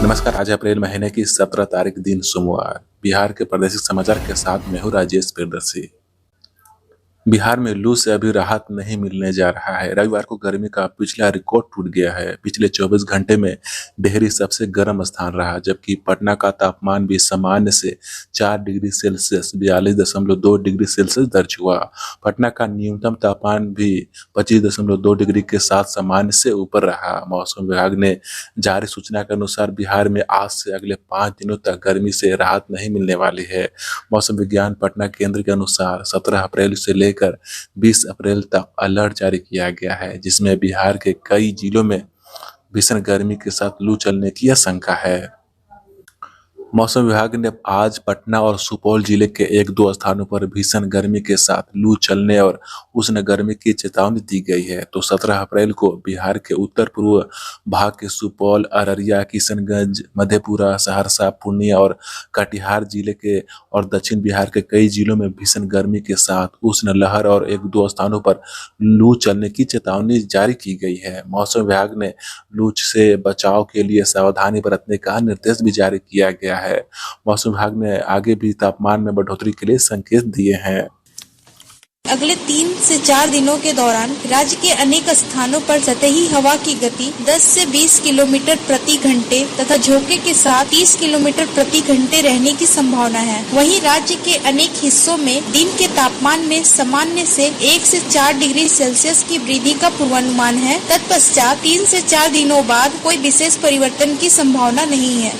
नमस्कार। आज अप्रैल महीने की 17 तारीख दिन सोमवार। बिहार के प्रादेशिक समाचार के साथ मैं हूँ राजेश प्रियदर्शी। बिहार में लू से अभी राहत नहीं मिलने जा रहा है। रविवार को गर्मी का पिछला रिकॉर्ड टूट गया है। पिछले 24 घंटे में डेहरी सबसे गर्म स्थान रहा, जबकि पटना का तापमान भी सामान्य से 4 डिग्री सेल्सियस 42.2 डिग्री सेल्सियस दर्ज हुआ। पटना का न्यूनतम तापमान भी 25.2 डिग्री के साथ सामान्य से ऊपर रहा। मौसम विभाग ने जारी सूचना के अनुसार बिहार में आज से अगले 5 दिनों तक गर्मी से राहत नहीं मिलने वाली है। मौसम विज्ञान पटना केंद्र के अनुसार 17 अप्रैल से लेकर 20 अप्रैल तक अलर्ट जारी किया गया है, जिसमें बिहार के कई जिलों में भीषण गर्मी के साथ लू चलने की आशंका है। मौसम विभाग ने आज पटना और सुपौल जिले के एक दो स्थानों पर भीषण गर्मी के साथ लू चलने और उष्ण गर्मी की चेतावनी दी गई है। तो 17 अप्रैल को बिहार के उत्तर पूर्व भाग के सुपौल, अररिया, किशनगंज, मधेपुरा, सहरसा, पूर्णिया और कटिहार जिले के और दक्षिण बिहार के कई जिलों में भीषण गर्मी के साथ उष्ण लहर और एक दो स्थानों पर लू चलने की चेतावनी जारी की गई है। मौसम विभाग ने लू से बचाव के लिए सावधानी बरतने का निर्देश भी जारी किया गया है। मौसम विभाग ने आगे भी तापमान में बढ़ोतरी के लिए संकेत दिए हैं। अगले 3 से 4 दिनों के दौरान राज्य के अनेक स्थानों पर सतही हवा की गति 10 से 20 किलोमीटर प्रति घंटे तथा झोंके के साथ 30 किलोमीटर प्रति घंटे रहने की संभावना है। वहीं राज्य के अनेक हिस्सों में दिन के तापमान में सामान्य से 1 से 4 डिग्री सेल्सियस की वृद्धि का पूर्वानुमान है। तत्पश्चात 3 से 4 दिनों बाद कोई विशेष परिवर्तन की संभावना नहीं है।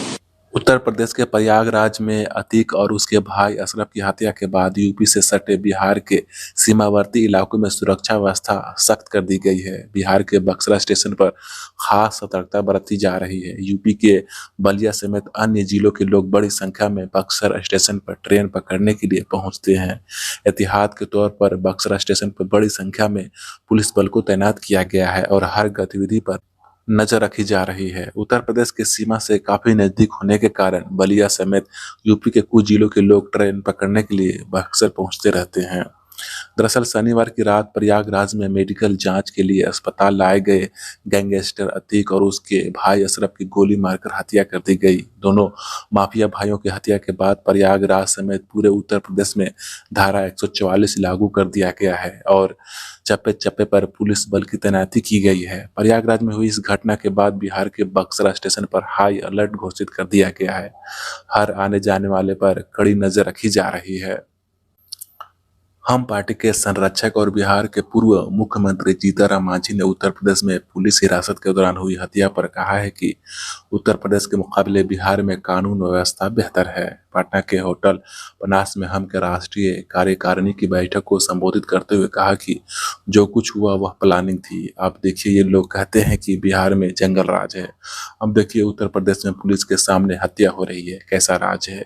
उत्तर प्रदेश के प्रयागराज में अतीक और उसके भाई अशरफ की हत्या के बाद यूपी से सटे बिहार के सीमावर्ती इलाकों में सुरक्षा व्यवस्था सख्त कर दी गई है। बिहार के बक्सर स्टेशन पर खास सतर्कता बरती जा रही है। यूपी के बलिया समेत अन्य जिलों के लोग बड़ी संख्या में बक्सर स्टेशन पर ट्रेन पकड़ने के लिए पहुंचते हैं। एहतियात के तौर पर बक्सर स्टेशन पर बड़ी संख्या में पुलिस बल को तैनात किया गया है और हर गतिविधि पर नजर रखी जा रही है। उत्तर प्रदेश की सीमा से काफी नजदीक होने के कारण बलिया समेत यूपी के कुछ जिलों के लोग ट्रेन पकड़ने के लिए बक्सर पहुंचते रहते हैं। दरअसल शनिवार की रात प्रयागराज में मेडिकल जांच के लिए अस्पताल लाए गए गैंगस्टर अतीक और उसके भाई अशरफ की गोली मारकर हत्या कर दी गई। दोनों माफिया भाइयों की हत्या के बाद प्रयागराज समेत पूरे उत्तर प्रदेश में धारा 144 लागू कर दिया गया है और चप्पे चप्पे पर पुलिस बल की तैनाती की गई है। प्रयागराज में हुई इस घटना के बाद बिहार के बक्सर स्टेशन पर हाई अलर्ट घोषित कर दिया गया है। हर आने जाने वाले पर कड़ी नजर रखी जा रही है। हम पार्टी के संरक्षक और बिहार के पूर्व मुख्यमंत्री जीतनराम मांझी ने उत्तर प्रदेश में पुलिस हिरासत के दौरान हुई हत्या पर कहा है कि उत्तर प्रदेश के मुकाबले बिहार में कानून व्यवस्था बेहतर है। पटना के होटल पनास में हम के राष्ट्रीय कार्यकारिणी की बैठक को संबोधित करते हुए कहा कि जो कुछ हुआ वह प्लानिंग थी। अब देखिए, ये लोग कहते हैं कि बिहार में जंगल राज है। अब देखिए उत्तर प्रदेश में पुलिस के सामने हत्या हो रही है, कैसा राज है।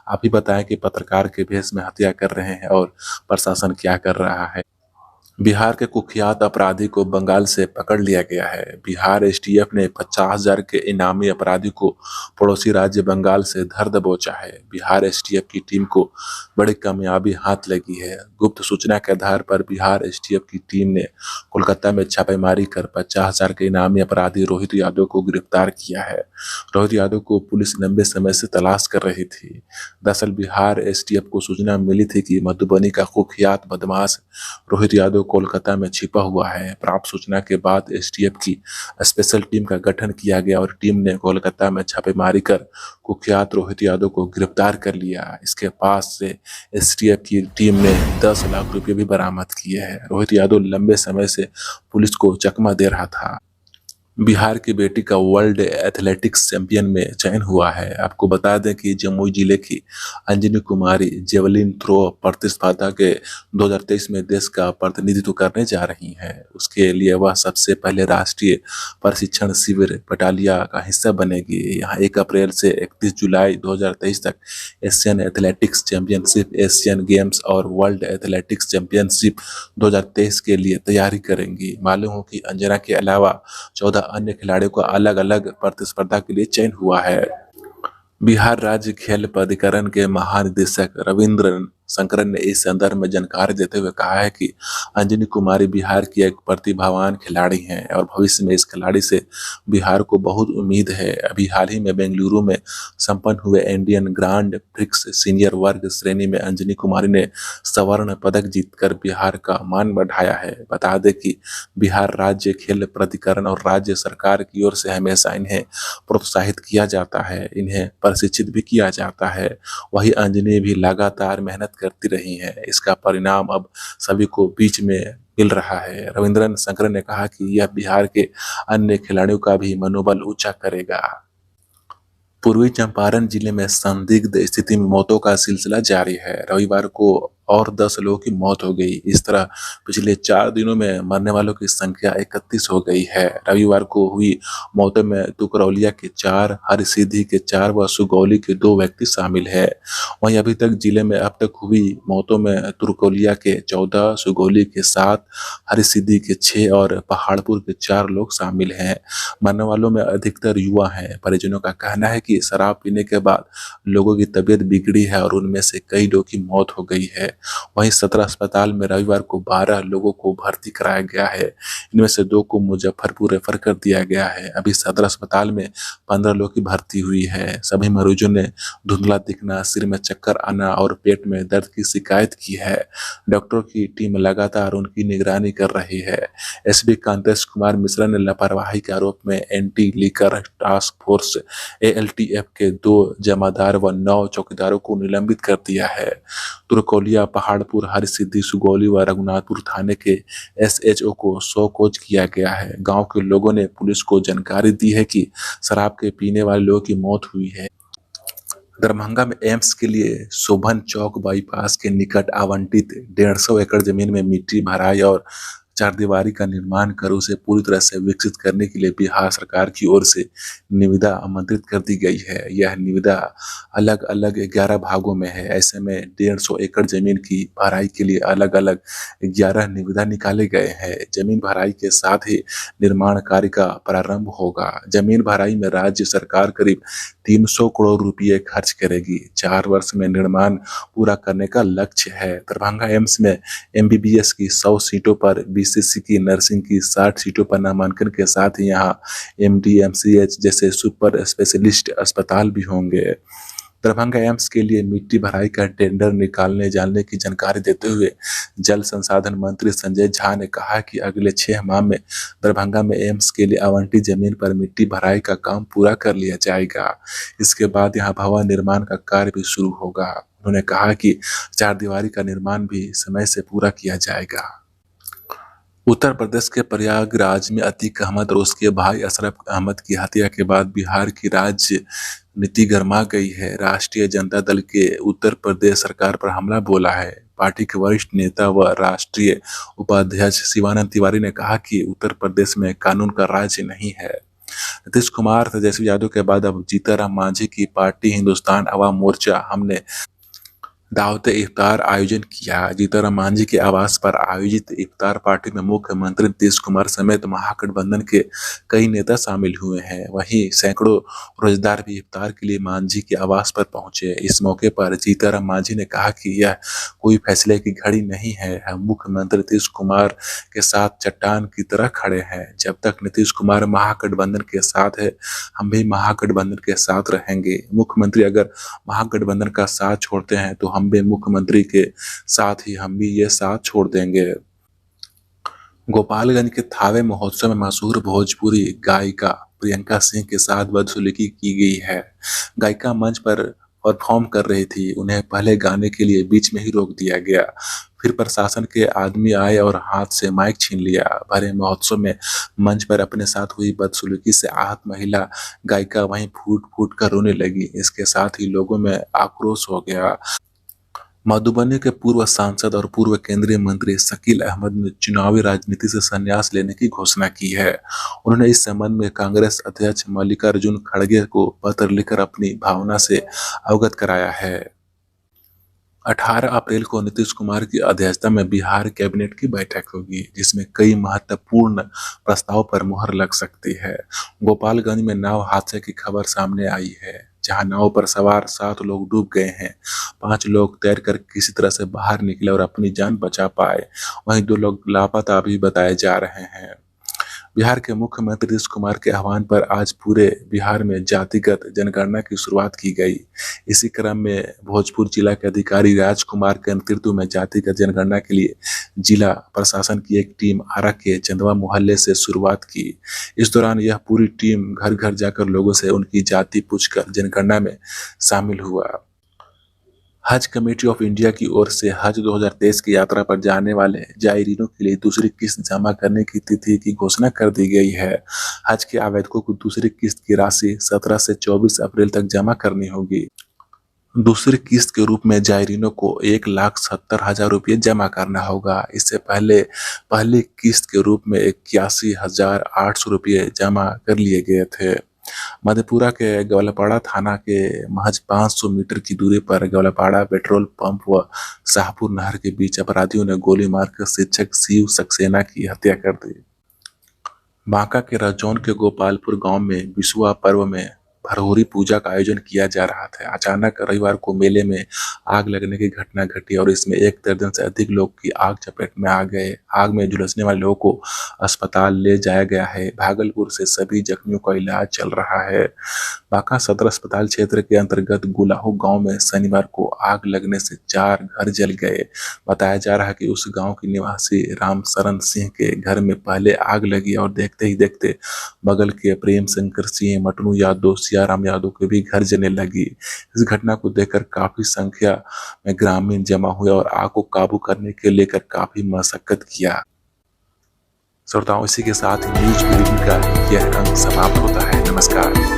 आप ही बताएं कि पत्रकार के भेष में हत्या कर रहे हैं और प्रशासन क्या कर रहा है। बिहार के कुख्यात अपराधी को बंगाल से पकड़ लिया गया है। बिहार एसटीएफ ने 50,000 के इनामी अपराधी को पड़ोसी राज्य बंगाल से धर दबोचा है। बिहार एसटीएफ की टीम को बड़ी कामयाबी हाथ लगी है। गुप्त सूचना के आधार पर बिहार एसटीएफ की टीम ने कोलकाता में छापेमारी कर 50,000 के इनामी अपराधी रोहित यादव को गिरफ्तार किया है। रोहित यादव को पुलिस लंबे समय से तलाश कर रही थी। दरअसल बिहार एसटीएफ को सूचना मिली थी कि मधुबनी का कुख्यात बदमाश रोहित यादव कोलकाता में छिपा हुआ है। प्राप्त सूचना के बाद एसटीएफ की स्पेशल टीम का गठन किया गया और टीम ने कोलकाता में छापेमारी कर कुख्यात रोहित यादव को गिरफ्तार कर लिया। इसके पास से एसटीएफ की टीम ने 10 लाख रुपए भी बरामद किए हैं। रोहित यादव लंबे समय से पुलिस को चकमा दे रहा था। बिहार की बेटी का वर्ल्ड एथलेटिक्स चैंपियन में चयन हुआ है। आपको बता दें कि जमुई जिले की अंजनी कुमारी जेवलिन थ्रो प्रतिस्पर्धा के 2023 में देश का प्रतिनिधित्व करने जा रही हैं। उसके लिए वह सबसे पहले राष्ट्रीय प्रशिक्षण शिविर बटालिया का हिस्सा बनेगी। यहाँ 1 अप्रैल से 31 जुलाई 2023 तक Asian athletics championship, Asian games और वर्ल्ड एथलेटिक्स चैंपियनशिप 2023 के लिए तैयारी करेंगी। मालूम हो कि अंजना के अलावा 14 अन्य खिलाड़ियों का अलग अलग प्रतिस्पर्धा के लिए चयन हुआ है। बिहार राज्य खेल प्राधिकरण के महानिदेशक रविंद्र शंकरन ने इस संदर्भ में जानकारी देते हुए कहा है कि अंजनी कुमारी बिहार की एक प्रतिभावान खिलाड़ी हैं और भविष्य में इस खिलाड़ी से बिहार को बहुत उम्मीद है। अभी हाल ही में बेंगलुरु में संपन्न हुए इंडियन ग्रांड प्रिक्स सीनियर वर्ग श्रेणी में अंजनी कुमारी ने स्वर्ण पदक जीतकर बिहार का मान बढ़ाया है। बता दें कि बिहार राज्य खेल प्राधिकरण और राज्य सरकार की ओर से हमेशा इन्हें प्रोत्साहित किया जाता है, इन्हें प्रशिक्षित भी किया जाता है। वही अंजनी भी लगातार मेहनत करती रही हैं। इसका परिणाम अब सभी को बीच में मिल रहा है। रविंद्रन शंकर ने कहा कि यह बिहार के अन्य खिलाड़ियों का भी मनोबल ऊंचा करेगा। पूर्वी चंपारण जिले में संदिग्ध स्थिति में मौतों का सिलसिला जारी है। रविवार को और 10 लोगों की मौत हो गई। इस तरह पिछले 4 दिनों में मरने वालों की संख्या 31 हो गई है। रविवार को हुई मौतों में तुकरौलिया के 4, हरसिद्धि के 4 व सुगौली के 2 व्यक्ति शामिल है। वहीं अभी तक जिले में अब तक हुई मौतों में तुरकौलिया के 14, सुगौली के 7, हरसिद्धि के 6 और पहाड़पुर के 4 लोग शामिल हैं। मरने वालों में अधिकतर युवा हैं। परिजनों का कहना है कि शराब पीने के बाद लोगों की तबीयत बिगड़ी है और उनमें से कई लोगों की मौत हो गई है। वहीं सदर अस्पताल में रविवार को 12 लोगों को भर्ती कराया गया है। इनमें से 2 को मुजफ्फरपुर रेफर कर दिया गया है। अभी सदर अस्पताल में 15 लोगों की भर्ती हुई है। सभी मरीजों ने धुंधला दिखना, सिर में चक्कर आना और पेट में दर्द की शिकायत की है। डॉक्टरों की टीम लगातार उनकी निगरानी कर रही है। एसपी कांतेश कुमार मिश्रा ने लापरवाही के आरोप में anti liquor task force ALTF के 2 जमादार व 9 चौकीदारों को निलंबित कर दिया है। तुरकौलिया, पहाड़पुर, हरसिद्धि, सुगौली व रघुनाथपुर थाने के SHO को शोकॉज किया गया है। गांव के लोगों ने पुलिस को जानकारी दी है कि शराब के पीने वाले लोगों की मौत हुई है। दरभंगा में एम्स के लिए शोभन चौक बाईपास के निकट आवंटित 150 एकड़ जमीन में मिट्टी भराई और चारदीवारी का निर्माण कर उसे पूरी तरह से विकसित करने के लिए बिहार सरकार की ओर से निविदा आमंत्रित कर दी गई है। यह निविदा अलग अलग 11 भागों में है। ऐसे में 150 एकड़ जमीन की भराई के लिए अलग अलग 11 निविदा निकाले गए हैं। जमीन भराई के साथ ही निर्माण कार्य का प्रारंभ होगा। जमीन भराई में राज्य सरकार करीब 300 करोड़ रुपये खर्च करेगी। 4 वर्ष में निर्माण पूरा करने का लक्ष्य है। दरभंगा एम्स में MBBS की 100 सीटों पर, BCC की नर्सिंग की 60 सीटों पर नामांकन के साथ ही यहाँ MD, MCH जैसे सुपर स्पेशलिस्ट अस्पताल भी होंगे। दरभंगा एम्स के लिए मिट्टी भराई का टेंडर निकालने जाने की जानकारी देते हुए जल संसाधन मंत्री संजय झा ने कहा कि अगले 6 माह में दरभंगा में एम्स के लिए आवंटित जमीन पर मिट्टी भराई का काम पूरा कर लिया जाएगा। इसके बाद यहां भवन निर्माण का कार्य भी शुरू होगा। उन्होंने कहा कि चारदीवारी का निर्माण भी समय से पूरा किया जाएगा। उत्तर प्रदेश के प्रयागराज में अतीक अहमद और उसके भाई अशरफ अहमद की हत्या के बाद बिहार की राजनीति गर्मा गई है। राष्ट्रीय जनता दल के उत्तर प्रदेश सरकार पर हमला बोला है। पार्टी के वरिष्ठ नेता व राष्ट्रीय उपाध्यक्ष शिवानंद तिवारी ने कहा कि उत्तर प्रदेश में कानून का राज्य नहीं है। नीतीश कुमार, तेजस्वी यादव के बाद अब जीतनराम मांझी की पार्टी हिंदुस्तान अवाम मोर्चा हमने दावत इफ्तार आयोजन किया। जीतनराम मांझी के आवास पर आयोजित इफ्तार पार्टी में मुख्यमंत्री नीतीश कुमार समेत महागठबंधन के कई नेता शामिल हुए हैं। वहीं सैकड़ों रोजगार भी इफ्तार के लिए मांझी के आवास पर पहुंचे। इस मौके पर जीतनराम मांझी ने कहा कि यह कोई फैसले की घड़ी नहीं है। हम मुख्यमंत्री नीतीश कुमार के साथ चट्टान की तरह खड़े हैं। जब तक नीतीश कुमार महागठबंधन के साथ है, हम भी महागठबंधन के साथ रहेंगे। मुख्यमंत्री अगर महागठबंधन का साथ छोड़ते हैं तो हम भी मुख्यमंत्री के साथ ही हम भी ये साथ छोड़ देंगे। गोपालगंज के थावे महोत्सव में मशहूर भोजपुरी गायिका प्रियंका सिंह के साथ बदसलूकी की गई है। गायिका मंच पर परफॉर्म कर रही थी। उन्हें पहले गाने के लिए बीच में ही रोक दिया गया। फिर प्रशासन के आदमी आए और हाथ से माइक छीन लिया। भरे महोत्सव में मंच पर अपने साथ हुई बदसलूकी से आहत महिला गायिका वहीं फूट फूट कर रोने लगी। इसके साथ ही लोगों में आक्रोश हो गया। मधुबनी के पूर्व सांसद और पूर्व केंद्रीय मंत्री शकील अहमद ने चुनावी राजनीति से संन्यास लेने की घोषणा की है। उन्होंने इस संबंध में कांग्रेस अध्यक्ष मल्लिकार्जुन खड़गे को पत्र लिखकर अपनी भावना से अवगत कराया है। 18 अप्रैल को नीतीश कुमार की अध्यक्षता में बिहार कैबिनेट की बैठक होगी, जिसमें कई महत्वपूर्ण प्रस्ताव पर मुहर लग सकती है। गोपालगंज में नाव हादसे की खबर सामने आई है। जहां नाव पर सवार 7 लोग डूब गए हैं। 5 लोग तैरकर किसी तरह से बाहर निकले और अपनी जान बचा पाए। वहीं 2 लोग लापता भी बताए जा रहे हैं। बिहार के मुख्यमंत्री नीतीश कुमार के आह्वान पर आज पूरे बिहार में जातिगत जनगणना की शुरुआत की गई। इसी क्रम में भोजपुर जिला के अधिकारी राजकुमार के नेतृत्व में जातिगत जनगणना के लिए जिला प्रशासन की एक टीम आरा के चंदवा मोहल्ले से शुरुआत की। इस दौरान यह पूरी टीम घर घर जाकर लोगों से उनकी जाति पूछकर जनगणना में शामिल हुआ। हज कमेटी ऑफ इंडिया की ओर से हज 2023 की यात्रा पर जाने वाले जायरीनों के लिए दूसरी किस्त जमा करने की तिथि की घोषणा कर दी गई है। हज के आवेदकों को दूसरी किस्त की राशि 17 से 24 अप्रैल तक जमा करनी होगी। दूसरी किस्त के रूप में जायरीनों को 1,70,000 रुपये जमा करना होगा। इससे पहले पहली किस्त के रूप में 81,800 रुपये जमा कर लिए गए थे। मधेपुरा के गौलपाड़ा थाना के महज 500 मीटर की दूरी पर गौलपाड़ा पेट्रोल पंप व शाहपुर नहर के बीच अपराधियों ने गोली मारकर शिक्षक शिव सक्सेना की हत्या कर दी। बांका के रजौन के गोपालपुर गांव में विशुआ पर्व में भरहोरी पूजा का आयोजन किया जा रहा था। अचानक रविवार को मेले में आग लगने की घटना घटी और इसमें 1 दर्जन से अधिक लोग की आग चपेट में आ गए। आग में झुलसने वाले लोगों को अस्पताल ले जाया गया है। भागलपुर से सभी जख्मियों का इलाज चल रहा है। बांका सदर अस्पताल क्षेत्र के अंतर्गत गुलाहो गांव में शनिवार को आग लगने से 4 घर जल गए। बताया जा रहा है कि उस गांव के निवासी रामशरण सिंह के घर में पहले आग लगी और देखते ही देखते बगल के प्रेम शंकर सिंह, मटनू यादव, सियाराम यादव के भी घर जलने लगी। इस घटना को देखकर काफी संख्या में ग्रामीण जमा हुए और आग को काबू करने के लेकर काफी मशक्कत किया। श्रोताओं, इसी के साथ न्यूज बुलेटिन का यह अंक समाप्त होता है। नमस्कार।